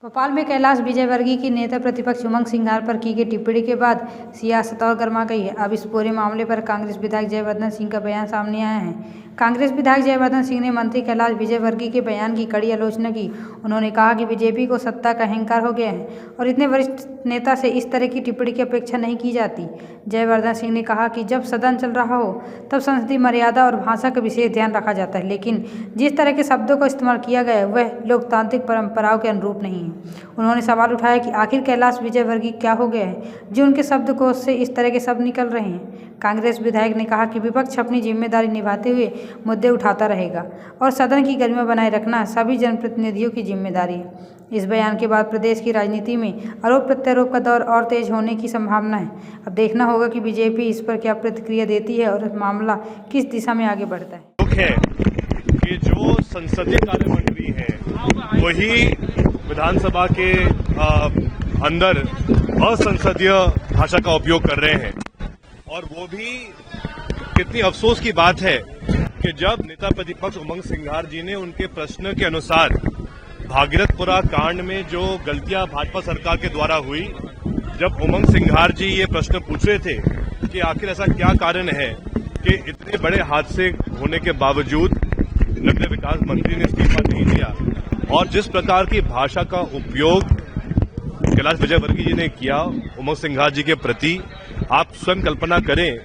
भोपाल में कैलाश विजयवर्गीय की नेता प्रतिपक्ष उमंग सिंघार पर की गई टिप्पणी के बाद सियासत और गर्मा गई है। अब इस पूरे मामले पर कांग्रेस विधायक जयवर्धन सिंह का बयान सामने आया है। कांग्रेस विधायक जयवर्धन सिंह ने मंत्री कैलाश विजयवर्गीय के बयान की कड़ी आलोचना की। उन्होंने कहा कि बीजेपी को सत्ता का अहंकार हो गया है और इतने वरिष्ठ नेता से इस तरह की टिप्पणी की अपेक्षा नहीं की जाती। जयवर्धन सिंह ने कहा कि जब सदन चल रहा हो तब संसदीय मर्यादा और भाषा का विशेष ध्यान रखा जाता है, लेकिन जिस तरह के शब्दों का इस्तेमाल किया गया है वह लोकतांत्रिक परंपराओं के अनुरूप नहीं है। उन्होंने सवाल उठाया कि आखिर कैलाश विजयवर्गीय क्या हो गया है जो उनके शब्दकोश से इस तरह के शब्द निकल रहे हैं। कांग्रेस विधायक ने कहा कि विपक्ष अपनी जिम्मेदारी निभाते हुए मुद्दे उठाता रहेगा और सदन की गरिमा बनाए रखना सभी जनप्रतिनिधियों की जिम्मेदारी है। इस बयान के बाद प्रदेश की राजनीति में आरोप प्रत्यारोप का दौर और तेज होने की संभावना है। अब देखना होगा कि बीजेपी इस पर क्या प्रतिक्रिया देती है और मामला किस दिशा में आगे बढ़ता है। कि जो संसदीय कार्य मंत्री है वही विधानसभा के अंदर असंसदीय भाषा का उपयोग कर रहे हैं, और वो भी कितनी अफसोस की बात है कि जब नेता प्रतिपक्ष उमंग सिंघार जी ने उनके प्रश्न के अनुसार भागीरथपुरा कांड में जो गलतियां भाजपा सरकार के द्वारा हुई, जब उमंग सिंघार जी ये प्रश्न पूछ रहे थे कि आखिर ऐसा क्या कारण है कि इतने बड़े हादसे होने के बावजूद नगरीय विकास मंत्री ने इस्तीफा नहीं दिया, और जिस प्रकार की भाषा का उपयोग कैलाश विजयवर्गीय जी ने किया उमंग सिंघार जी के प्रति, आप स्वयं कल्पना करें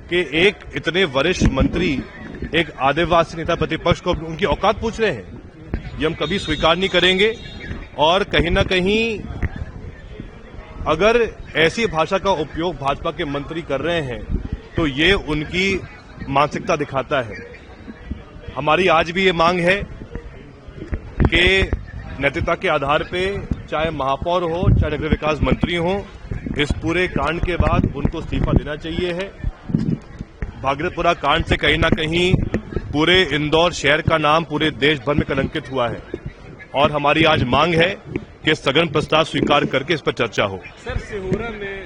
कि एक इतने वरिष्ठ मंत्री एक आदिवासी नेता प्रतिपक्ष को उनकी औकात पूछ रहे हैं। ये हम कभी स्वीकार नहीं करेंगे, और कहीं ना कहीं अगर ऐसी भाषा का उपयोग भाजपा के मंत्री कर रहे हैं तो ये उनकी मानसिकता दिखाता है। हमारी आज भी ये मांग है कि नैतिकता के आधार पे चाहे महापौर हो चाहे नगरीय विकास मंत्री हो, इस पूरे कांड के बाद उनको इस्तीफा देना चाहिए है। भागीरथपुरा कांड से कहीं ना कहीं पूरे इंदौर शहर का नाम पूरे देश भर में कलंकित हुआ है, और हमारी आज मांग है कि स्थगन प्रस्ताव स्वीकार करके इस पर चर्चा हो। सर, सिहोरा में